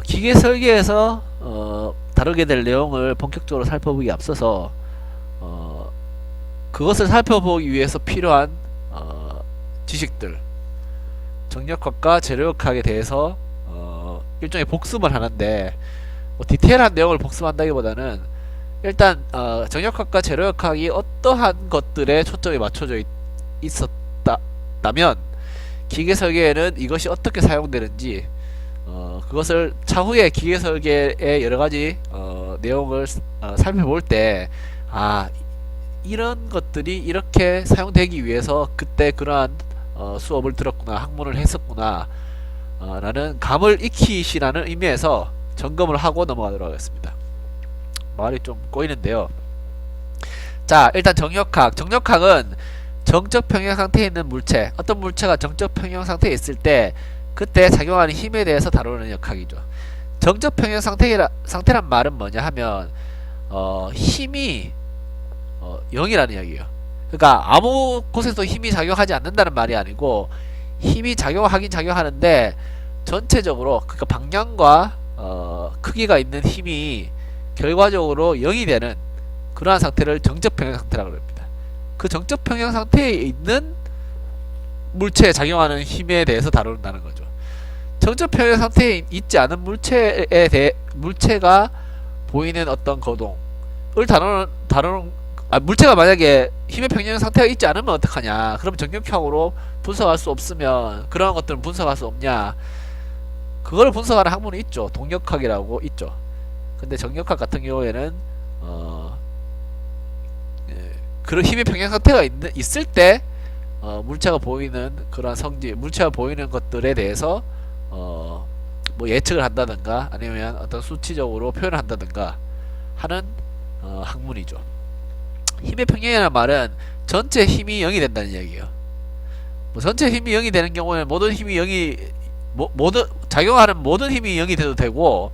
기계 설계에서 다루게 될 내용을 본격적으로 살펴보기 앞서서 어, 그것을 살펴보기 위해서 필요한 지식들, 정력학과 재료역학에 대해서 일종의 복습을 하는데, 뭐 디테일한 내용을 복습한다기보다는 일단 정력학과 재료역학이 어떠한 것들에 초점이 맞춰져 있었다면 기계 설계에는 이것이 어떻게 사용되는지, 그것을 차후에 기계 설계의 여러 가지 내용을 살펴볼 때, 아, 이런 것들이 이렇게 사용되기 위해서 그때 그러한 수업을 들었구나, 학문을 했었구나 라는 감을 익히시라는 의미에서 점검을 하고 넘어가도록 하겠습니다. 말이 좀 꼬이는데요. 자, 일단 정력학은 정적 평형 상태에 있는 물체, 어떤 물체가 정적 평형 상태에 있을 때 그때 작용하는 힘에 대해서 다루는 역학이죠. 정적 평형 상태란 말은 뭐냐 하면 힘이 0이라는 이야기예요. 그러니까 아무 곳에서 힘이 작용하지 않는다는 말이 아니고, 힘이 작용하긴 작용하는데 전체적으로, 그러니까 방향과 크기가 있는 힘이 결과적으로 0이 되는 그러한 상태를 정적 평형 상태라고 합니다. 그 정적 평형 상태에 있는 물체에 작용하는 힘에 대해서 다룬다는 거죠. 정적 평형 상태에 있지 않은 물체가 보이는 어떤 거동을 다루는 물체가 만약에 힘의 평형 상태가 있지 않으면 어떡하냐, 그럼 정력학으로 분석할 수 없으면 그러한 것들은 분석할 수 없냐, 그걸 분석하는 학문이 있죠. 동력학이라고 있죠. 근데 정력학 같은 경우에는 그런 힘의 평형 상태가 있을 때 물체가 보이는 그러한 성질, 물체가 보이는 것들에 대해서 뭐 예측을 한다든가 아니면 어떤 수치적으로 표현을 한다든가 하는 학문이죠. 힘의 평형이라는 말은 전체 힘이 0이 된다는 이야기예요. 뭐 전체 힘이 0이 되는 경우에는 모든 힘이 0이 모든 작용하는 모든 힘이 0이 돼도 되고,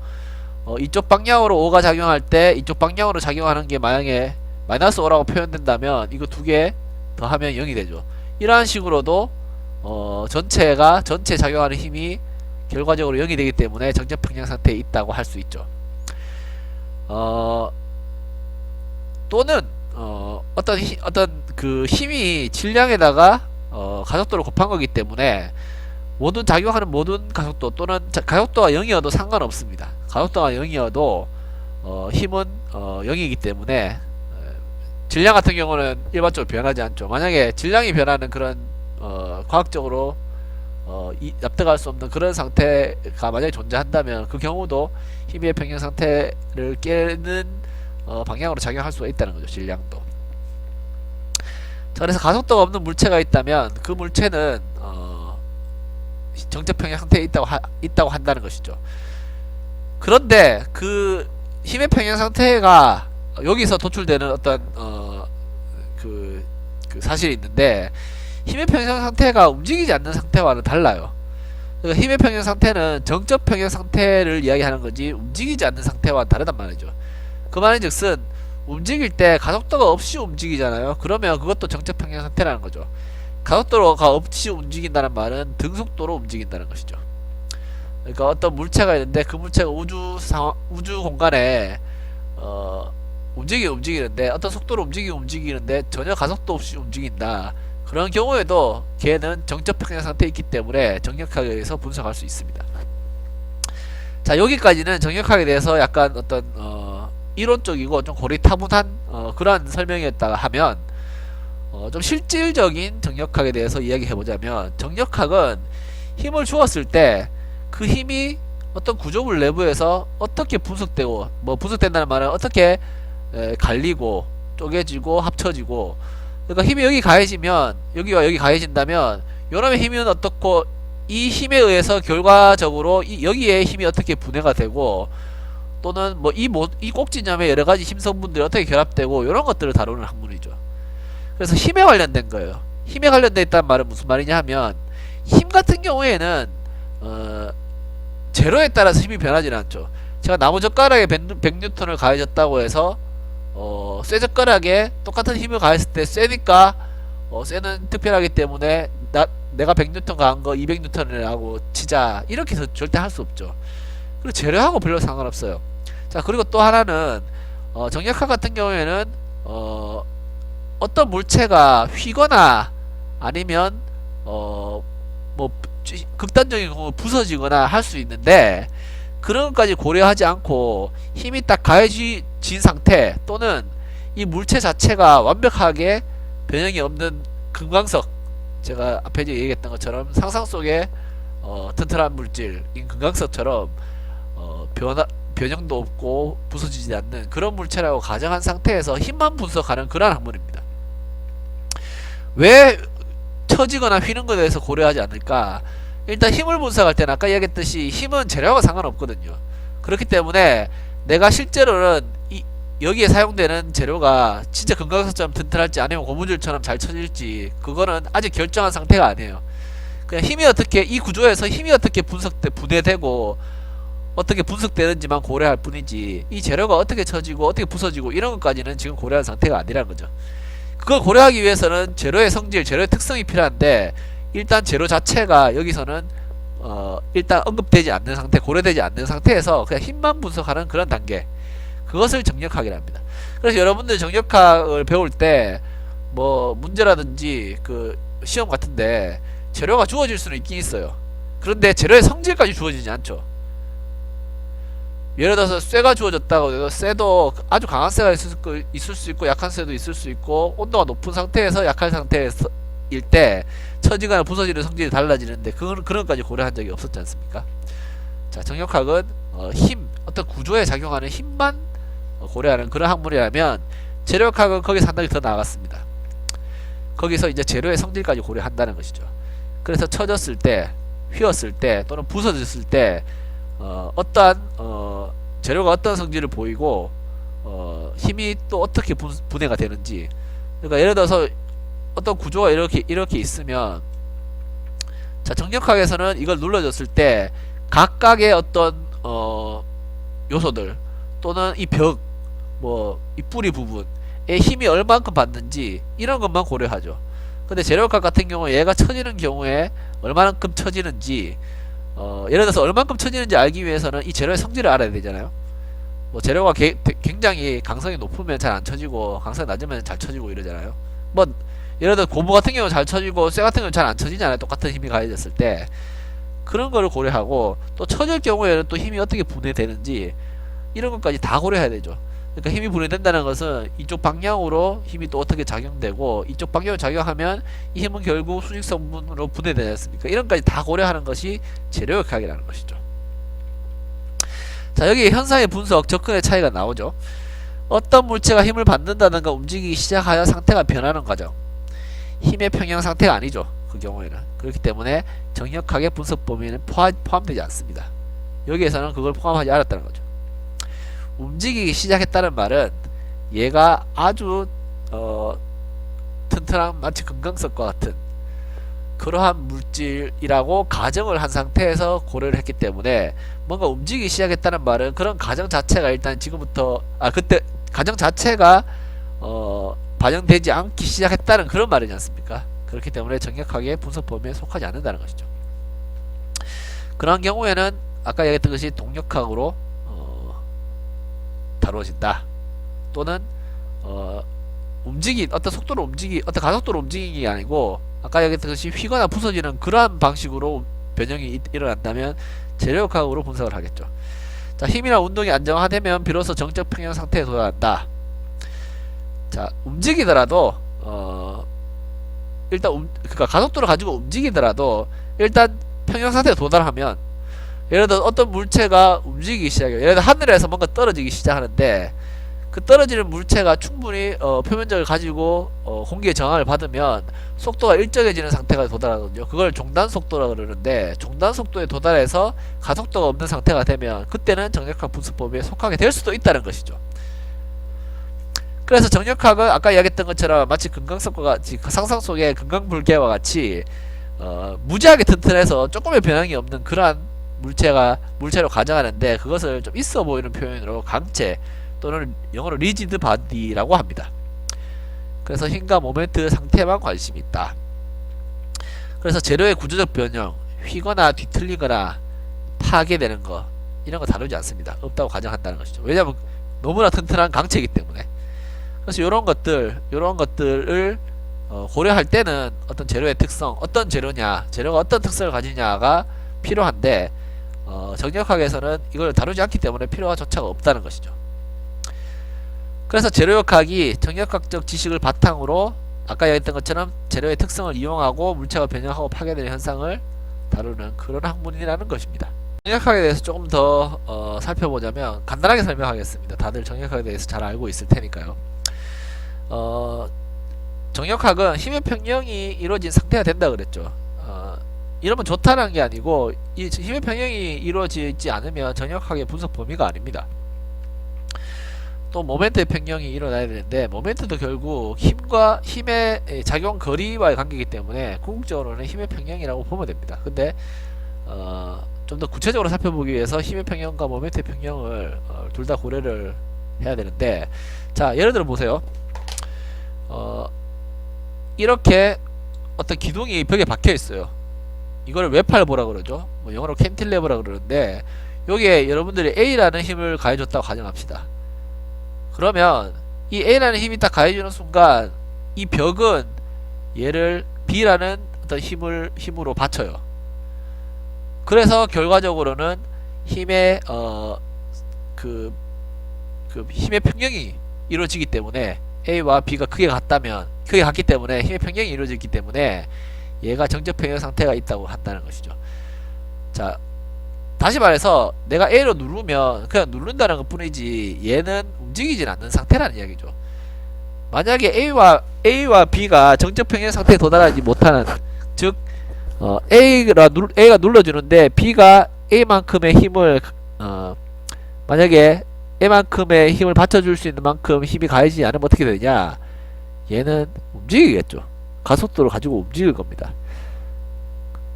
이쪽 방향으로 5가 작용할 때 이쪽 방향으로 작용하는 게 만약에 마이너스 5라고 표현된다면 이거 두 개 더하면 0이 되죠. 이러한 식으로도 전체 작용하는 힘이 결과적으로 0이 되기 때문에 정적 평형 상태에 있다고 할 수 있죠. 또는 어떤 그 힘이 질량에다가 가속도를 곱한 거기 때문에 모든 작용하는 모든 가속도 또는 가속도가 0이어도 상관없습니다. 가속도가 0이어도 힘은 0이기 때문에 질량 같은 경우는 일반적으로 변하지 않죠. 만약에 질량이 변하는 그런 과학적으로 납득할 수 없는 그런 상태가 만약에 존재한다면 그 경우도 힘의 평형 상태를 깨는 방향으로 작용할 수가 있다는 거죠. 질량도. 자, 그래서 가속도가 없는 물체가 있다면 그 물체는 정적 평형 상태에 있다고 한다는 것이죠. 그런데 그 힘의 평형 상태가 여기서 도출되는 어떤 그 사실이 있는데, 힘의 평형 상태가 움직이지 않는 상태와는 달라요. 그러니까 힘의 평형 상태는 정적 평형 상태를 이야기하는 거지 움직이지 않는 상태와는 다르단 말이죠. 그 말인즉슨 움직일 때 가속도가 없이 움직이잖아요. 그러면 그것도 정적 평형 상태라는 거죠. 가속도가 없이 움직인다는 말은 등속도로 움직인다는 것이죠. 그러니까 어떤 물체가 있는데 그 물체가 우주 공간에 움직이는데 어떤 속도로 움직이는데 전혀 가속도 없이 움직인다. 그런 경우에도 걔는 정적 평형 상태에 있기 때문에 정력학에 의해서 분석할 수 있습니다. 자, 여기까지는 정력학에 대해서 약간 어떤 이론적이고 좀 고리타분한 그러한 설명이었다가 하면, 좀 실질적인 정력학에 대해서 이야기해보자면, 정력학은 힘을 주었을 때 그 힘이 어떤 구조물 내부에서 어떻게 분석되고, 뭐 분석된다는 말은 어떻게 갈리고 쪼개지고 합쳐지고, 그러니까 힘이 여기 가해지면 여기와 여기 가해진다면 요놈의 힘은 어떻고, 이 힘에 의해서 결과적으로 여기에 힘이 어떻게 분해가 되고, 또는 뭐 이 꼭지점에 여러가지 힘 성분들이 어떻게 결합되고, 이런 것들을 다루는 학문이죠. 그래서 힘에 관련된 거예요. 힘에 관련돼 있다는 말은 무슨 말이냐 하면, 힘 같은 경우에는 제로에 따라서 힘이 변하지는 않죠. 제가 나무젓가락에 100N을 가해졌다고 해서 쇠젓가락에 똑같은 힘을 가했을 때 쇠니까 쇠는 특별하기 때문에 내가 100N 가한 거 200N을 하고 치자, 이렇게 해서 절대 할 수 없죠. 그리고 재료하고 별로 상관없어요. 자, 그리고 또 하나는 정력학 같은 경우에는 어떤 물체가 휘거나 아니면 뭐 극단적인 경우 부서지거나 할 수 있는데, 그런 것까지 고려하지 않고 힘이 딱 가해진 상태 또는 이 물체 자체가 완벽하게 변형이 없는 금강석, 제가 앞에 얘기했던 것처럼 상상 속의 튼튼한 물질인 금강석처럼 변형도 없고 부서지지 않는 그런 물체라고 가정한 상태에서 힘만 분석하는 그러한 학문입니다. 왜 처지거나 휘는 것에 대해서 고려하지 않을까? 일단 힘을 분석할 때는 아까 얘기했듯이 힘은 재료와 상관없거든요. 그렇기 때문에 내가 실제로는 여기에 사용되는 재료가 진짜 금강석처럼 튼튼할지 아니면 고무줄처럼 잘 쳐질지 그거는 아직 결정한 상태가 아니에요. 그냥 힘이 어떻게, 이 구조에서 힘이 어떻게 분해되고 어떻게 분석되는지만 고려할 뿐이지, 이 재료가 어떻게 쳐지고 어떻게 부서지고 이런 것까지는 지금 고려한 상태가 아니라는 거죠. 그걸 고려하기 위해서는 재료의 성질, 재료의 특성이 필요한데, 일단 재료 자체가 여기서는 일단 언급되지 않는 상태, 고려되지 않는 상태에서 그냥 힘만 분석하는 그런 단계, 그것을 정력학이랍니다. 그래서 여러분들 정력학을 배울 때 뭐 문제라든지 그 시험 같은데 재료가 주어질 수는 있긴 있어요. 그런데 재료의 성질까지 주어지지 않죠. 예를 들어서 쇠가 주어졌다고 해도 쇠도 아주 강한 쇠가 있을 수 있고 약한 쇠도 있을 수 있고, 온도가 높은 상태에서 약한 상태일 때 처지거나 부서지는 성질이 달라지는데 그런 것까지 고려한 적이 없었지 않습니까? 자, 정력학은 힘, 어떤 구조에 작용하는 힘만 고려하는 그런 학문이라면, 재료학은 거기서 한 단계 더 나아갔습니다. 거기서 이제 재료의 성질까지 고려한다는 것이죠. 그래서 처졌을 때, 휘었을 때 또는 부서졌을 때 어떠한 재료가 어떤 성질을 보이고 힘이 또 어떻게 분해가 되는지. 그러니까 예를 들어서 어떤 구조가 이렇게 있으면, 자, 정력학에서는 이걸 눌러줬을 때 각각의 어떤 요소들 또는 이 벽, 뭐 이 뿌리 부분에 힘이 얼만큼 받는지 이런 것만 고려하죠. 근데 재료학 같은 경우 얘가 처지는 경우에 얼마만큼 처지는지, 예를 들어서 얼만큼 처지는지 알기 위해서는 이 재료의 성질을 알아야 되잖아요. 뭐 재료가 굉장히 강성이 높으면 잘 안 처지고 강성이 낮으면 잘 처지고 이러잖아요. 뭐 예를 들어 고무 같은 경우는 잘 처지고 쇠 같은 경우는 잘 안 처지잖아요. 똑같은 힘이 가해졌을 때. 그런 거를 고려하고, 또 처질 경우에는 또 힘이 어떻게 분해되는지 이런 것까지 다 고려해야 되죠. 그러니까 힘이 분해된다는 것은 이쪽 방향으로 힘이 또 어떻게 작용되고, 이쪽 방향으로 작용하면 이 힘은 결국 수직 성분으로 분해되지 않습니까? 이런 것까지 다 고려하는 것이 재료역학이라는 것이죠. 자, 여기 현상의 분석, 접근의 차이가 나오죠. 어떤 물체가 힘을 받는다든가 움직이기 시작하여 상태가 변하는 과정, 힘의 평형 상태가 아니죠. 그 경우에는. 그렇기 때문에 정력학의 분석 범위에는 포함되지 않습니다. 여기에서는 그걸 포함하지 않았다는 거죠. 움직이기 시작했다는 말은 얘가 아주 튼튼한, 마치 금강석과 같은 그러한 물질이라고 가정을 한 상태에서 고려를 했기 때문에, 뭔가 움직이기 시작했다는 말은 그런 가정 자체가 일단 지금부터 그때 가정 자체가 반영되지 않기 시작했다는 그런 말이지 않습니까? 그렇기 때문에 정력학의 분석 범위에 속하지 않는다는 것이죠. 그런 경우에는 아까 얘기했던 것이 동력학으로 다루어진다. 또는 어떤 속도로 어떤 가속도로 움직이는 게 아니고, 아까 얘기했던 것이 휘거나 부서지는 그러한 방식으로 변형이 일어난다면 재료역학으로 분석을 하겠죠. 자, 힘이나 운동이 안정화되면 비로소 정적 평형 상태에 도달한다. 자, 움직이더라도 일단 그러니까 가속도를 가지고 움직이더라도 일단 평형 상태에 도달하면, 예를 들어 어떤 물체가 움직이기 시작해요. 예를 들어 하늘에서 뭔가 떨어지기 시작하는데, 그 떨어지는 물체가 충분히 표면적을 가지고 공기의 저항을 받으면 속도가 일정해지는 상태가 도달하거든요. 그걸 종단 속도라고 그러는데, 종단 속도에 도달해서 가속도가 없는 상태가 되면 그때는 정력학 분석 범위에 속하게 될 수도 있다는 것이죠. 그래서 정력학은 아까 이야기했던 것처럼 마치 금강석과 같이 상상 속의 금강불개와 같이 무지하게 튼튼해서 조금의 변형이 없는 그러한 물체로 가정하는데, 그것을 좀 있어 보이는 표현으로 강체 또는 영어로 리지드 바디라고 합니다. 그래서 힘과 모멘트 상태에만 관심이 있다. 그래서 재료의 구조적 변형, 휘거나 뒤틀리거나 파괴되는 거, 이런 거 다루지 않습니다. 없다고 가정한다는 것이죠. 왜냐하면 너무나 튼튼한 강체이기 때문에. 그래서 이런 것들을 고려할 때는 어떤 재료의 특성, 어떤 재료냐, 재료가 어떤 특성을 가지냐가 필요한데 정력학에서는 이걸 다루지 않기 때문에 필요조차가 없다는 것이죠. 그래서 재료역학이 정력학적 지식을 바탕으로 아까 얘기했던 것처럼 재료의 특성을 이용하고 물체가 변형하고 파괴되는 현상을 다루는 그런 학문이라는 것입니다. 정력학에 대해서 조금 더 살펴보자면 간단하게 설명하겠습니다. 다들 정력학에 대해서 잘 알고 있을 테니까요. 정력학은 힘의 평형이 이루어진 상태가 된다 그랬죠. 이러면 좋다는 게 아니고 이 힘의 평형이 이루어지지 않으면 정력학의 분석 범위가 아닙니다. 또 모멘트의 평형이 일어나야 되는데 모멘트도 결국 힘의 작용 거리와의 관계이기 때문에 궁극적으로는 힘의 평형이라고 보면 됩니다. 근데 좀 더 구체적으로 살펴보기 위해서 힘의 평형과 모멘트의 평형을 둘 다 고려를 해야 되는데, 자 예를 들어 보세요. 이렇게 어떤 기둥이 벽에 박혀 있어요. 이거를 웨팔보라 그러죠. 뭐 영어로 캔틸레버라 그러는데 여기에 여러분들이 A라는 힘을 가해줬다고 가정합시다. 그러면 이 A라는 힘이 딱 가해주는 순간 이 벽은 얘를 B라는 어떤 힘으로 받쳐요. 그래서 결과적으로는 힘의 힘의 평형이 이루어지기 때문에 A와 B가 크게 같기 때문에 힘의 평형이 이루어지기 때문에 얘가 정적 평형 상태가 있다고 한다는 것이죠. 자, 다시 말해서 내가 A로 누르면 그냥 누른다는 것 뿐이지 얘는 움직이진 않는 상태라는 이야기죠. 만약에 A와 B가 정적 평형 상태에 도달하지 못하는, 즉 A가 눌러주는데 B가 A만큼의 힘을 만약에 A만큼의 힘을 받쳐줄 수 있는 만큼 힘이 가해지지 않으면 어떻게 되냐, 얘는 움직이겠죠. 가속도를 가지고 움직일 겁니다.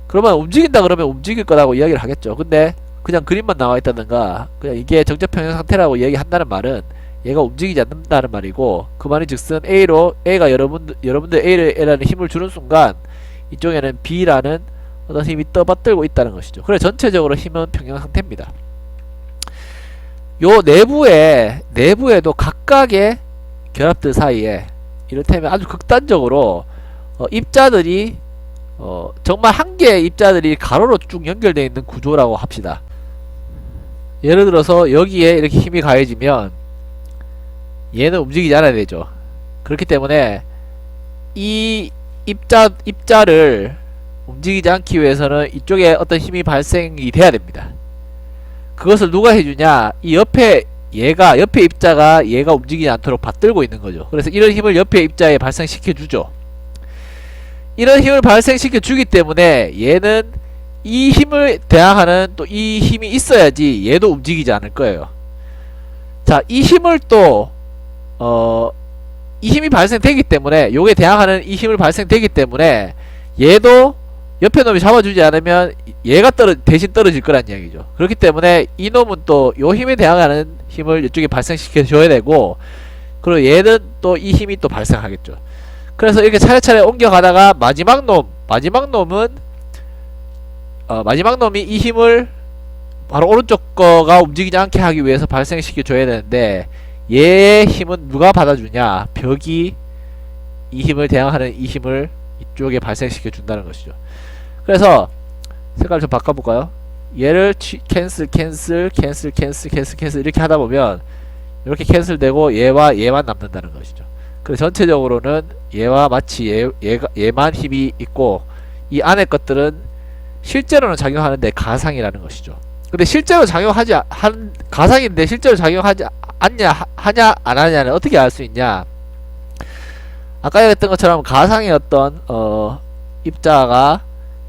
그러면 움직인다 그러면 움직일 거라고 이야기를 하겠죠. 근데 그냥 그림만 나와 있다든가 그냥 이게 정적 평형 상태라고 이야기한다는 말은 얘가 움직이지 않는다는 말이고, 그 말이 즉슨 A가 여러분들 A라는 힘을 주는 순간 이쪽에는 B라는 어떤 힘이 떠받들고 있다는 것이죠. 그래 전체적으로 힘은 평형 상태입니다. 요 내부에도 각각의 결합들 사이에 이를테면 아주 극단적으로 입자들이 정말 한 개의 입자들이 가로로 쭉 연결되어 있는 구조라고 합시다. 예를 들어서 여기에 이렇게 힘이 가해지면 얘는 움직이지 않아야 되죠. 그렇기 때문에 이 입자를 움직이지 않기 위해서는 이쪽에 어떤 힘이 발생이 돼야 됩니다. 그것을 누가 해주냐, 이 옆에 입자가 얘가 움직이지 않도록 받들고 있는 거죠. 그래서 이런 힘을 옆에 입자에 발생시켜 주죠. 이런 힘을 발생시켜 주기 때문에 얘는 이 힘을 대항하는 또 이 힘이 있어야지 얘도 움직이지 않을 거예요. 자, 이 힘을 또 이 힘이 발생되기 때문에 요게 대항하는 이 힘을 발생되기 때문에 얘도 옆에 놈이 잡아주지 않으면 얘가 대신 떨어질 거란 이야기죠. 그렇기 때문에 이 놈은 또 요 힘에 대항하는 힘을 이쪽에 발생시켜 줘야 되고, 그리고 얘는 또 이 힘이 또 발생하겠죠. 그래서 이렇게 차례차례 옮겨가다가 마지막 놈이 이 힘을 바로 오른쪽 거가 움직이지 않게 하기 위해서 발생시켜 줘야 되는데, 얘의 힘은 누가 받아주냐, 벽이 이 힘을 대항하는 이 힘을 이쪽에 발생시켜 준다는 것이죠. 그래서 색깔 좀 바꿔볼까요? 얘를 캔슬 이렇게 하다보면 이렇게 캔슬되고 얘만 남는다는 것이죠. 그래서 전체적으로는 얘와 마치 얘만 힘이 있고 이 안에 것들은 실제로는 작용하는데 가상이라는 것이죠. 근데 실제로 가상인데 실제로 작용하지 하냐 안 하냐는 어떻게 알 수 있냐? 아까 얘기했던 것처럼 가상의 어떤 입자가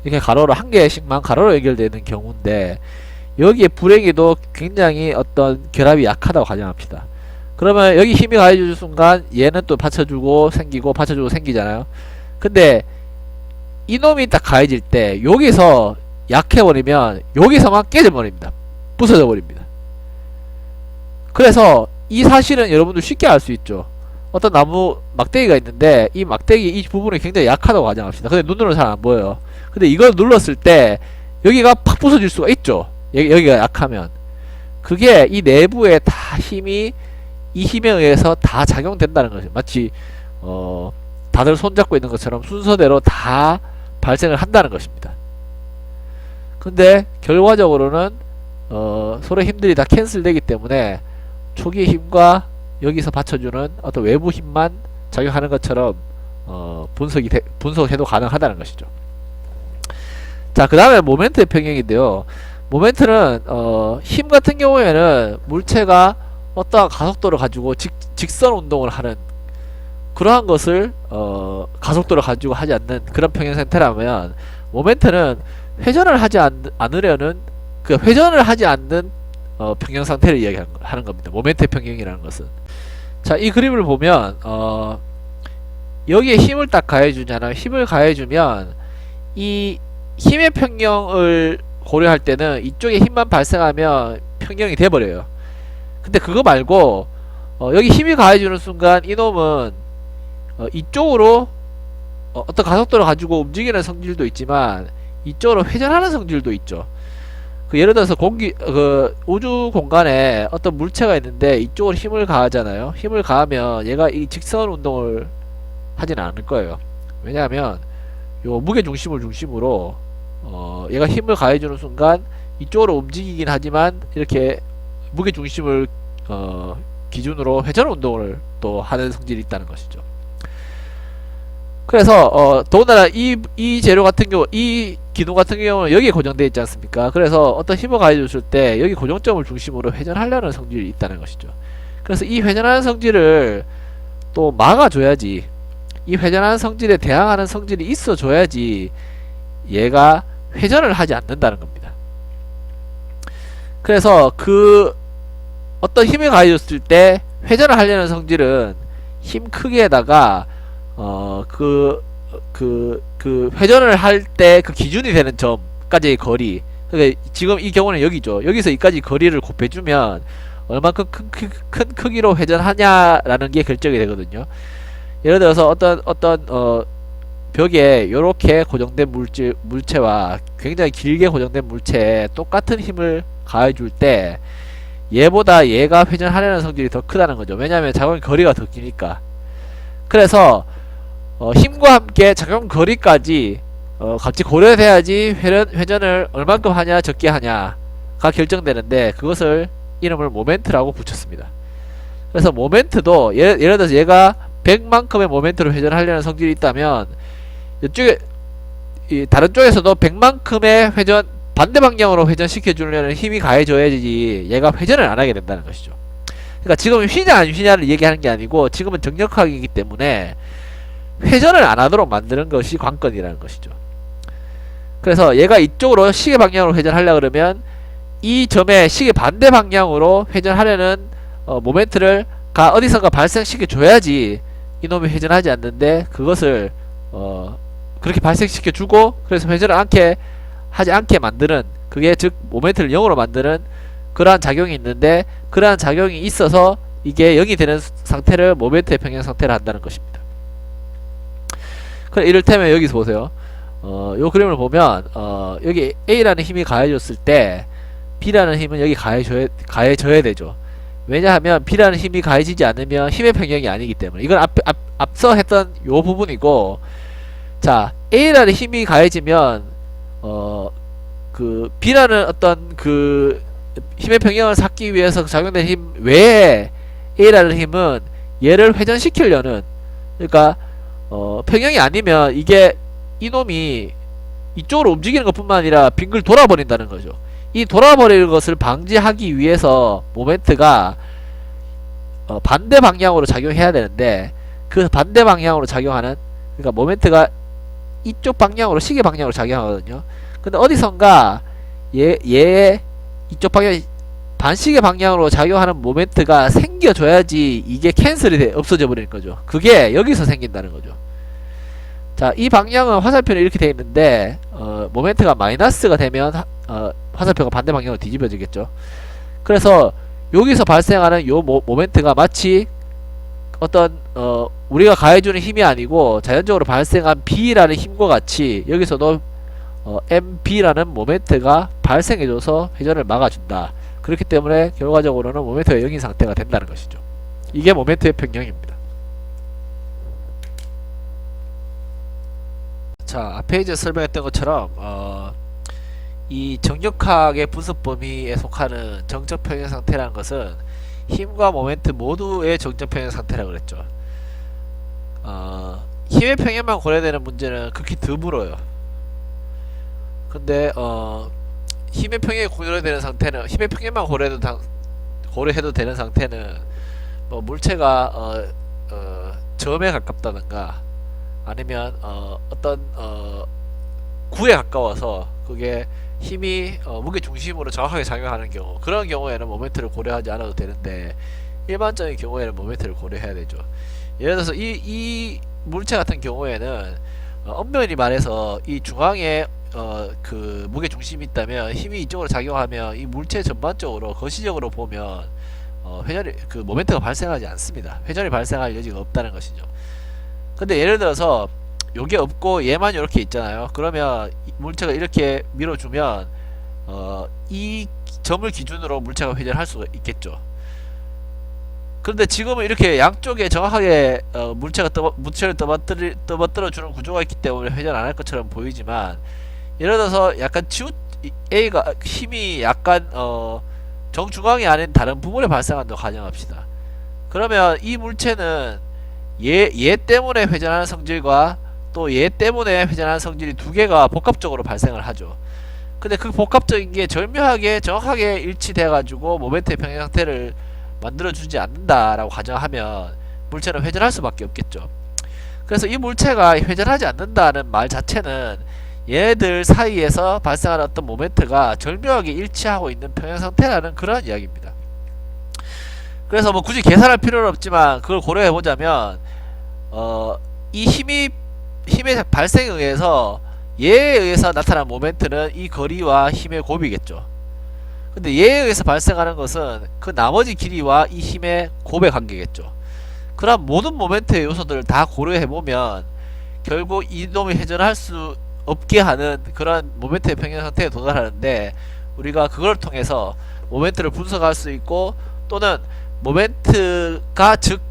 이렇게 가로로 한 개씩만 가로로 연결되는 경우인데, 여기에 불행히도 굉장히 어떤 결합이 약하다고 가정합시다. 그러면 여기 힘이 가해질 순간 얘는 또 받쳐주고 생기잖아요. 근데 이놈이 딱 가해질 때 여기서 약해버리면 여기서만 깨져버립니다. 부서져 버립니다. 그래서 이 사실은 여러분들 쉽게 알 수 있죠. 어떤 나무 막대기가 있는데 이 막대기 이 부분이 굉장히 약하다고 가정합시다. 근데 눈으로 잘 안 보여요. 근데 이걸 눌렀을 때 여기가 팍 부서질 수가 있죠. 여기가 약하면. 그게 이 내부에 다 힘이 이 힘에 의해서 다 작용된다는 거죠. 마치 다들 손잡고 있는 것처럼 순서대로 다 발생을 한다는 것입니다. 근데 결과적으로는 서로 힘들이 다 캔슬되기 때문에 초기 힘과 여기서 받쳐주는 어떤 외부 힘만 작용하는 것처럼 분석해도 가능하다는 것이죠. 자, 그 다음에 모멘트의 평형인데요. 모멘트는 힘 같은 경우에는 물체가 어떠한 가속도를 가지고 직선 운동을 하는 그러한 것을 가속도를 가지고 하지 않는 그런 평형 상태라면, 모멘트는 회전을 하지 않으려는 그 회전을 하지 않는 평형 상태를 이야기하는 겁니다. 모멘트의 평형이라는 것은. 자, 이 그림을 보면 여기에 힘을 딱 가해주잖아요. 힘을 가해주면 이 힘의 평형을 고려할 때는 이쪽에 힘만 발생하면 평형이 돼버려요. 근데 그거 말고 여기 힘이 가해주는 순간 이놈은 이쪽으로 어떤 가속도를 가지고 움직이는 성질도 있지만 이쪽으로 회전하는 성질도 있죠. 예를 들어서 우주 공간에 어떤 물체가 있는데 이쪽으로 힘을 가하잖아요. 힘을 가하면 얘가 이 직선 운동을 하진 않을 거예요. 왜냐하면 요 무게 중심을 중심으로 얘가 힘을 가해주는 순간 이쪽으로 움직이긴 하지만 이렇게 무게 중심을 기준으로 회전 운동을 또 하는 성질이 있다는 것이죠. 그래서 더군다나 이 재료 같은 경우, 이 기둥 같은 경우는 여기에 고정되어 있지 않습니까? 그래서 어떤 힘을 가해줬을 때 여기 고정점을 중심으로 회전하려는 성질이 있다는 것이죠. 그래서 이 회전하는 성질을 또 막아줘야지, 이 회전하는 성질에 대항하는 성질이 있어줘야지 얘가 회전을 하지 않는다는 겁니다. 그래서 어떤 힘을 가해줬을 때 회전을 하려는 성질은 힘 크기에다가 회전을 할 때 그 기준이 되는 점까지의 거리, 그러니까 지금 이 경우는 여기죠. 여기서 여기까지 거리를 곱해주면 얼마큼 큰 크기로 회전하냐라는 게 결정이 되거든요. 예를 들어서 어떤 벽에 요렇게 고정된 물체와 굉장히 길게 고정된 물체에 똑같은 힘을 가해줄 때 얘보다 얘가 회전하려는 성질이 더 크다는 거죠. 왜냐하면 작용 거리가 더 기니까. 그래서 힘과 함께 작용 거리까지 같이 고려돼야지 회전을 얼만큼 하냐 적게 하냐가 결정되는데, 그것을 이름을 모멘트라고 붙였습니다. 그래서 모멘트도 예를 들어서 얘가 100만큼의 모멘트로 회전하려는 성질이 있다면 이쪽에 다른 쪽에서도 100만큼의 회전 반대 방향으로 회전시켜 주려는 힘이 가해져야지 얘가 회전을 안 하게 된다는 것이죠. 그러니까 지금 휘냐 안 휘냐를 얘기하는 게 아니고 지금은 정력학이기 때문에 회전을 안 하도록 만드는 것이 관건이라는 것이죠. 그래서 얘가 이쪽으로 시계 방향으로 회전하려 그러면 이 점의 시계 반대 방향으로 회전하려는 모멘트를 어디선가 발생시켜 줘야지 이놈이 회전하지 않는데, 그것을 그렇게 발생시켜 주고 그래서 회전을 하지 않게 만드는, 그게 즉 모멘트를 0으로 만드는 그러한 작용이 있는데, 그러한 작용이 있어서 이게 0이 되는 상태를 모멘트의 평형 상태를 한다는 것입니다. 그래, 이를테면 여기서 보세요. 요 그림을 보면 여기 A라는 힘이 가해졌을 때 B라는 힘은 여기 가해져야 되죠. 왜냐하면 B라는 힘이 가해지지 않으면 힘의 평형이 아니기 때문에. 이건 앞서 했던 요 부분이고, 자, A라는 힘이 가해지면 B라는 어떤 힘의 평형을 찾기 위해서 작용된 힘 외에 A라는 힘은 얘를 회전시키려는, 그러니까 평형이 아니면 이놈이 이쪽으로 움직이는 것 뿐만 아니라 빙글 돌아버린다는 거죠. 이 돌아버리는 것을 방지하기 위해서 모멘트가 반대 방향으로 작용해야 되는데, 그 반대 방향으로 작용하는, 그러니까 모멘트가 이쪽 방향으로, 시계 방향으로 작용하거든요. 근데 어디선가 얘의 이쪽 방향, 반시계 방향으로 작용하는 모멘트가 생겨줘야지 이게 캔슬이 없어져 버리는 거죠. 그게 여기서 생긴다는 거죠. 자, 이 방향은 화살표는 이렇게 되어 있는데 모멘트가 마이너스가 되면 화살표가 반대 방향으로 뒤집어지겠죠. 그래서 여기서 발생하는 요 모멘트가 마치 어떤 우리가 가해주는 힘이 아니고 자연적으로 발생한 B라는 힘과 같이 여기서도 MB라는 모멘트가 발생해줘서 회전을 막아준다. 그렇기 때문에 결과적으로는 모멘트가 0인 상태가 된다는 것이죠. 이게 모멘트의 평형입니다. 자, 앞에 이제 설명했던 것처럼 이 정력학의 분석 범위에 속하는 정적 평형 상태라는 것은 힘과 모멘트 모두의 정적 평형 상태라고 그랬죠. 힘의 평형만 고려되는 문제는 극히 드물어요. 근데 힘의 평형이 고려되는 상태는 힘의 평형만 고려해도 되는 상태는 뭐 물체가 점에 가깝다든가 아니면 어떤 구에 가까워서 그게 힘이 무게 중심으로 정확하게 작용하는 경우, 그런 경우에는 모멘트를 고려하지 않아도 되는데 일반적인 경우에는 모멘트를 고려해야 되죠. 예를 들어서 이 물체 같은 경우에는 엄밀히 말해서 이 중앙에 그 무게 중심이 있다면 힘이 이쪽으로 작용하면 이 물체 전반적으로 거시적으로 보면 회전이 그 모멘트가 발생하지 않습니다. 회전이 발생할 여지가 없다는 것이죠. 근데 예를 들어서 요게 없고 얘만 이렇게 있잖아요. 그러면 물체가 이렇게 밀어주면 이 점을 기준으로 물체가 회전할 수가 있겠죠. 그런데 지금은 이렇게 양쪽에 정확하게 물체를 떠받들어 주는 구조가 있기 때문에 회전 안 할 것처럼 보이지만, 예를 들어서 약간 A가 힘이 약간 정중앙이 아닌 다른 부분에 발생한다고 가정합시다. 그러면 이 물체는 얘 때문에 회전하는 성질과 또 얘 때문에 회전하는 성질이 두 개가 복합적으로 발생을 하죠. 근데 그 복합적인 게 절묘하게 정확하게 일치돼 가지고 모멘트의 평형 상태를 만들어주지 않는다라고 가정하면 물체는 회전할 수밖에 없겠죠. 그래서 이 물체가 회전하지 않는다는 말 자체는 얘네들 사이에서 발생하는 어떤 모멘트가 절묘하게 일치하고 있는 평형 상태라는 그런 이야기입니다. 그래서 뭐 굳이 계산할 필요는 없지만 그걸 고려해 보자면 이 힘의 발생에 의해서 얘에 의해서 나타난 모멘트는 이 거리와 힘의 곱이겠죠. 근데 얘에 의해서 발생하는 것은 그 나머지 길이와 이 힘의 곱의 관계겠죠. 그럼 모든 모멘트의 요소들을 다 고려해보면 결국 이놈이 회전할 수 없게 하는 그런 모멘트의 평형 상태에 도달하는데, 우리가 그걸 통해서 모멘트를 분석할 수 있고, 또는 모멘트가 즉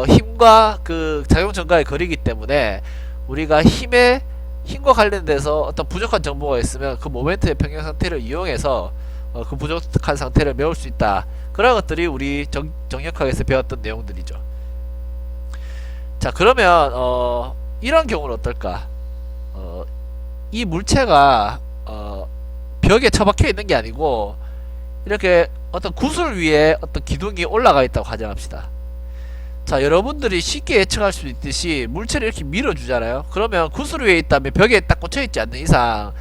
힘과 그 작용 전과의 거리이기 때문에 우리가 힘과 관련돼서 어떤 부족한 정보가 있으면 그 모멘트의 평형 상태를 이용해서 그 부족한 상태를 메울 수 있다. 그런 것들이 우리 정력학에서 배웠던 내용들이죠. 자, 그러면 이런 경우는 어떨까? 이 물체가 벽에 처박혀 있는 게 아니고 이렇게 어떤 구슬 위에 어떤 기둥이 올라가 있다고 가정합시다. 자, 여러분들이 쉽게 예측할 수 있듯이 물체를 이렇게 밀어주잖아요. 그러면 구슬 위에 있다면 벽에 딱 꽂혀있지 않는 이상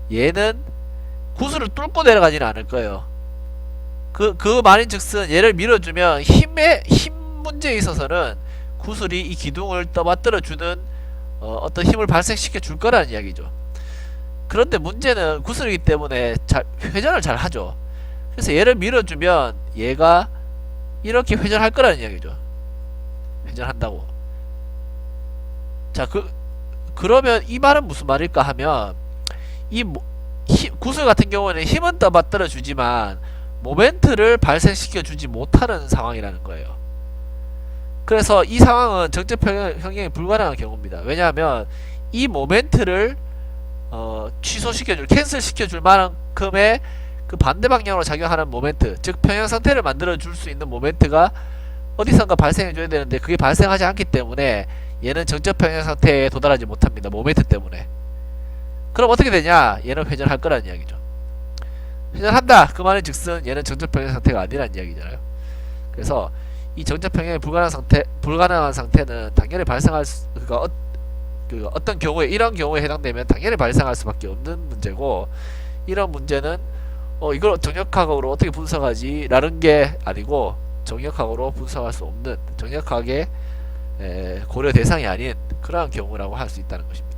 얘는 구슬을 뚫고 내려가지는 않을 거예요. 그 말인즉슨 얘를 밀어주면 힘 문제에 있어서는 구슬이 이 기둥을 떠받들어주는 어떤 힘을 발생시켜 줄 거라는 이야기죠. 그런데 문제는 구슬이기 때문에 회전을 잘 하죠. 그래서 얘를 밀어주면 얘가 이렇게 회전할 거라는 이야기죠. 회전한다고. 자, 그러면 이 말은 무슨 말일까 하면, 구슬 같은 경우에는 힘은 떠받들어 주지만 모멘트를 발생시켜 주지 못하는 상황이라는 거예요. 그래서 이 상황은 정적 평형이 불가능한 경우입니다. 왜냐하면 이 모멘트를 캔슬 시켜줄 만큼의 그 반대 방향으로 작용하는 모멘트, 즉 평형 상태를 만들어 줄 수 있는 모멘트가 어디선가 발생해 줘야 되는데 그게 발생하지 않기 때문에 얘는 정적 평형 상태에 도달하지 못합니다. 모멘트 때문에. 그럼 어떻게 되냐? 얘는 회전할 거라는 이야기죠. 회전한다! 그 말은 즉슨 얘는 정적 평형 상태가 아니라는 이야기잖아요. 그래서 이 정적 평형이 불가능한 상태는 당연히 발생할 그러니까 어떤 경우에, 이런 경우에 해당되면 당연히 발생할 수밖에 없는 문제고, 이런 문제는 이걸 정력학으로 어떻게 분석하지? 라는 게 아니고 정력학으로 분석할 수 없는, 정력학의 고려 대상이 아닌 그러한 경우라고 할 수 있다는 것입니다.